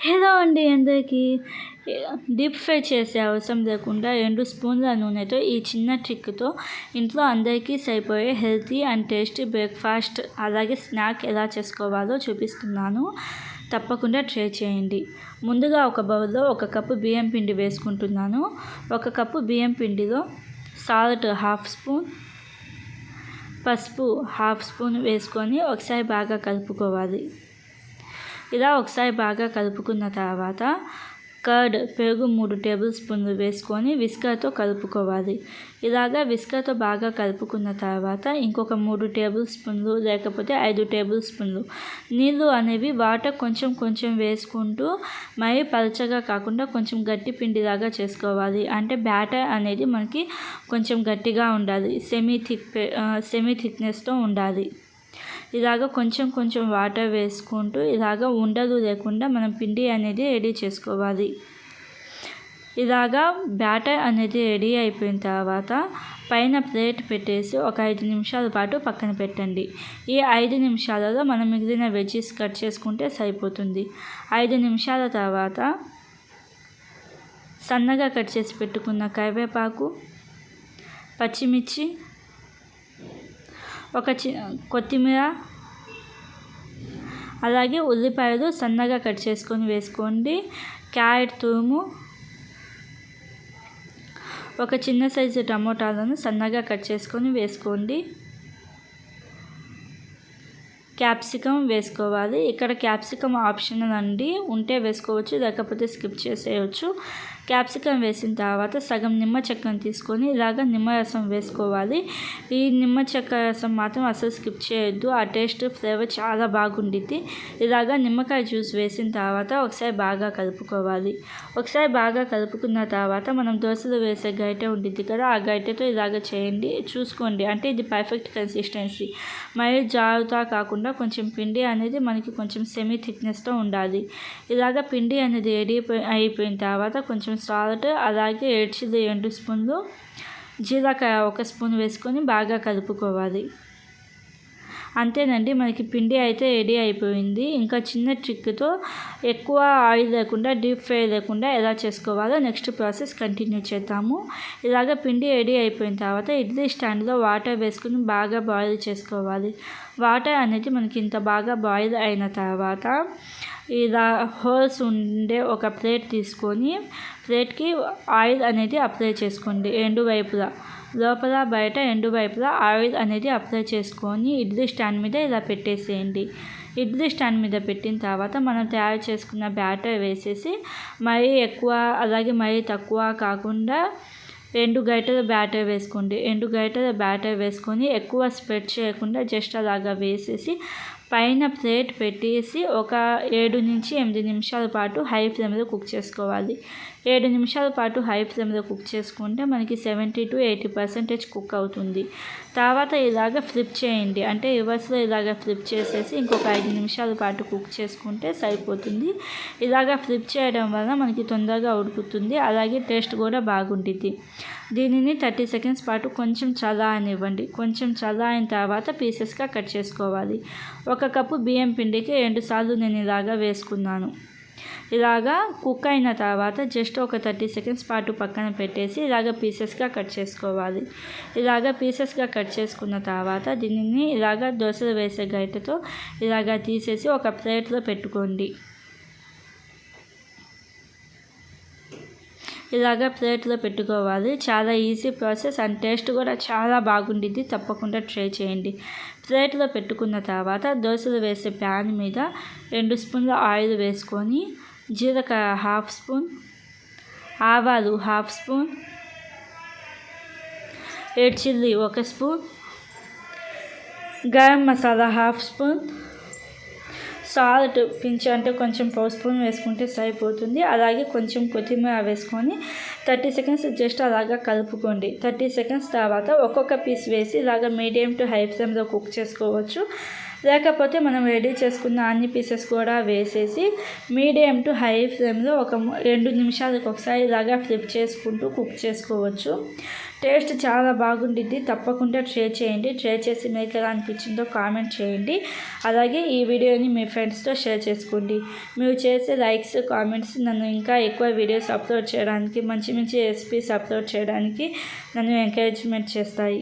Hello అండి అందరికీ. Deep fry చేసే అవసరం లేకుండా 2 స్పూన్ల నూనెతో ఈ చిన్న ట్రిక్తో ఇంట్లో అందరికీ సరిపోయే హెల్తీ అండ్ టేస్టీ బ్రేక్ఫాస్ట్ అలాగే స్నాక్ ఎలా చేసుకోవాలో చూపిస్తున్నాను. తప్పకుండా ట్రై చేయండి. ముందుగా ఒక బౌల్లో 1 కప్పు బియ్యం పిండి వేసుకుంటున్నాను. 1 కప్పు బియ్యం పిండిలో సాల్ట్ 1/2 స్పూన్, పసుపు 1/2 స్పూన్ వేసుకొని ఒకసారి బాగా కలుపుకోవాలి. ఇలా ఒకసారి బాగా కలుపుకున్న తర్వాత కర్డ్ పెరుగు 3 టేబుల్ స్పూన్లు వేసుకొని విస్కర్తో కలుపుకోవాలి. ఇలాగా విస్కర్తో బాగా కలుపుకున్న తర్వాత ఇంకొక 3 టేబుల్ స్పూన్లు లేకపోతే 5 టేబుల్ స్పూన్లు నీళ్ళు అనేవి వాటర్ కొంచెం వేసుకుంటూ మరీ పలచగా కాకుండా కొంచెం గట్టి పిండిలాగా చేసుకోవాలి. అంటే బ్యాటర్ అనేది మనకి కొంచెం గట్టిగా ఉండాలి, సెమీ థిక్నెస్తో ఉండాలి. ఇలాగ కొంచెం వాటర్ వేసుకుంటూ ఇలాగ ఉండలు లేకుండా మనం పిండి అనేది రెడీ చేసుకోవాలి. ఇలాగా బ్యాటర్ అనేది రెడీ అయిపోయిన తర్వాత పైన ప్లేట్ పెట్టేసి ఒక 5 నిమిషాల పాటు పక్కన పెట్టండి. ఈ 5 నిమిషాలలో మనం మిగిలిన వెజ్జెస్ కట్ చేసుకుంటే సరిపోతుంది. 5 నిమిషాల తర్వాత సన్నగా కట్ చేసి పెట్టుకున్న కరివేపాకు, పచ్చిమిర్చి, కొత్తిమీర అలాగే ఉల్లిపాయలు సన్నగా కట్ చేసుకొని వేసుకోండి. క్యారెట్ తురుము, ఒక చిన్న సైజు టమోటాలను సన్నగా కట్ చేసుకొని వేసుకోండి. క్యాప్సికమ్ వేసుకోవాలి. ఇక్కడ క్యాప్సికమ్ ఆప్షనల్ అండి, ఉంటే వేసుకోవచ్చు లేకపోతే స్కిప్ చేసేయచ్చు. క్యాప్సికమ్ వేసిన తర్వాత సగం నిమ్మ చెక్కను తీసుకొని ఇలాగ నిమ్మరసం వేసుకోవాలి. ఈ నిమ్మ చెక్క రసం మాత్రం అసలు స్కిప్ చేయొద్దు, ఆ టేస్ట్ ఫ్లేవర్ చాలా బాగుండిద్ది. ఇలాగ నిమ్మకాయ జ్యూస్ వేసిన తర్వాత ఒకసారి బాగా కలుపుకోవాలి. ఒకసారి బాగా కలుపుకున్న తర్వాత మనం దోశలు వేసే గరిటె ఉండిద్ది కదా, ఆ గరిటెతో ఇలాగ చేయండి. చూసుకోండి, అంటే ఇది పర్ఫెక్ట్ కన్సిస్టెన్సీ. మరి జారుతా కాకుండా కొంచెం పిండి అనేది మనకి కొంచెం సెమీ థిక్నెస్తో ఉండాలి. ఇలాగ పిండి అనేది రెడీ అయిపోయిన తర్వాత కొంచెం సాల్ట్ అలాగే రెడ్ చిల్లీ 2 స్పూన్లు, జీలకర్ర 1 స్పూన్ వేసుకొని బాగా కలుపుకోవాలి. అంతేనండి, మనకి పిండి అయితే రెడీ అయిపోయింది. ఇంకా చిన్న ట్రిక్తో ఎక్కువ ఆయిల్ లేకుండా డీప్ ఫ్రై లేకుండా ఎలా చేసుకోవాలో నెక్స్ట్ ప్రాసెస్ కంటిన్యూ చేద్దాము. ఇలాగ పిండి రెడీ అయిపోయిన తర్వాత ఇడ్లీ స్టాండ్లో వాటర్ వేసుకుని బాగా బాయిల్ చేసుకోవాలి. వాటర్ అనేది మనకి ఇంత బాగా బాయిల్ అయిన తర్వాత ఇలా హోల్స్ ఉండే ఒక ప్లేట్ తీసుకొని ప్లేట్కి ఆయిల్ అనేది అప్లై చేసుకోండి. 2 వైపులా, లోపల బయట 2 వైపులా ఆయిల్ అనేది అప్లై చేసుకొని ఇడ్లీ స్టాండ్ మీద ఇలా పెట్టేసేయండి. ఇడ్లీ స్టాండ్ మీద పెట్టిన తర్వాత మనం తయారు చేసుకున్న బ్యాటర్ వేసేసి మరీ ఎక్కువ అలాగే మరీ తక్కువ కాకుండా 2 గరిటెల బ్యాటర్ వేసుకోండి. 2 గరిటెల బ్యాటర్ వేసుకొని ఎక్కువ స్ప్రెడ్ చేయకుండా జస్ట్ అలాగా వేసేసి పైన ప్లేట్ పెట్టేసి ఒక 7 నుంచి 8 నిమిషాల పాటు హై ఫ్లేమ్లో కుక్ చేసుకోవాలి. 7 నిమిషాల పాటు హై ఫ్లేమ్లో కుక్ చేసుకుంటే మనకి 70 to 80% కుక్ అవుతుంది. తర్వాత ఇలాగ ఫ్లిప్ చేయండి, అంటే రివర్స్లో ఇలాగ ఫ్లిప్ చేసేసి ఇంకొక 5 నిమిషాల పాటు కుక్ చేసుకుంటే సరిపోతుంది. ఇలాగ ఫ్లిప్ చేయడం వల్ల మనకి తొందరగా ఉడుకుతుంది, అలాగే టేస్ట్ కూడా బాగుంటుంది. దీనిని 30 సెకండ్స్ పాటు కొంచెం చల్లారనివ్వండి. కొంచెం చల్లారిన తర్వాత పీసెస్గా కట్ చేసుకోవాలి. 1 కప్పు బియ్యం పిండికి 2 సార్లు నేను ఇలాగా వేసుకున్నాను. ఇలాగా కుక్ అయిన తర్వాత జస్ట్ ఒక 30 సెకండ్స్ పాటు పక్కన పెట్టేసి ఇలాగ పీసెస్గా కట్ చేసుకోవాలి. ఇలాగ పీసెస్గా కట్ చేసుకున్న తర్వాత దీనిని ఇలాగ దోశలు వేసే గరిటెతో ఇలాగ తీసేసి ఒక ప్లేట్లో పెట్టుకోండి. ఇలాగ ప్లేట్లో పెట్టుకోవాలి. చాలా ఈజీ ప్రాసెస్ అండ్ టేస్ట్ కూడా చాలా బాగుండిద్ది, తప్పకుండా ట్రై చేయండి. ప్లేట్లో పెట్టుకున్న తర్వాత దోశలు వేసే ప్యాన్ మీద 2 స్పూన్ల ఆయిల్ వేసుకొని జీలకర్ర 1/2 స్పూన్, ఆవాలు 1/2 spoon, red chilli 1 spoon, garam masala 1/2 spoon, salt అంటే కొంచెం 4 స్పూన్ వేసుకుంటే సరిపోతుంది. అలాగే కొంచెం కొత్తిమీర వేసుకొని 30 సెకండ్స్ జస్ట్ అలాగా కలుపుకోండి. 30 సెకండ్స్ తర్వాత ఒక్కొక్క పీస్ వేసి ఇలాగ మీడియం టు హై ఫ్లేమ్లో కుక్ చేసుకోవచ్చు. లేకపోతే మనం రెడీ చేసుకున్న అన్ని పీసెస్ కూడా వేసేసి మీడియం టు హై ఫ్లేమ్లో ఒక 2 నిమిషాలకు ఒకసారి ఇలాగా ఫ్లిప్ చేసుకుంటూ కుక్ చేసుకోవచ్చు. టేస్ట్ చాలా బాగుండిద్ది. తప్పకుండా ట్రై చేయండి. ట్రై చేసి మీకు ఎలా అనిపించిందో కామెంట్ చేయండి. అలాగే ఈ వీడియోని మీ ఫ్రెండ్స్తో షేర్ చేసుకోండి. మీరు చేసే లైక్స్, కామెంట్స్ నన్ను ఇంకా ఎక్కువ వీడియోస్ అప్లోడ్ చేయడానికి, మంచి మంచి రెసిపీస్ అప్లోడ్ చేయడానికి నన్ను ఎంకరేజ్మెంట్ చేస్తాయి.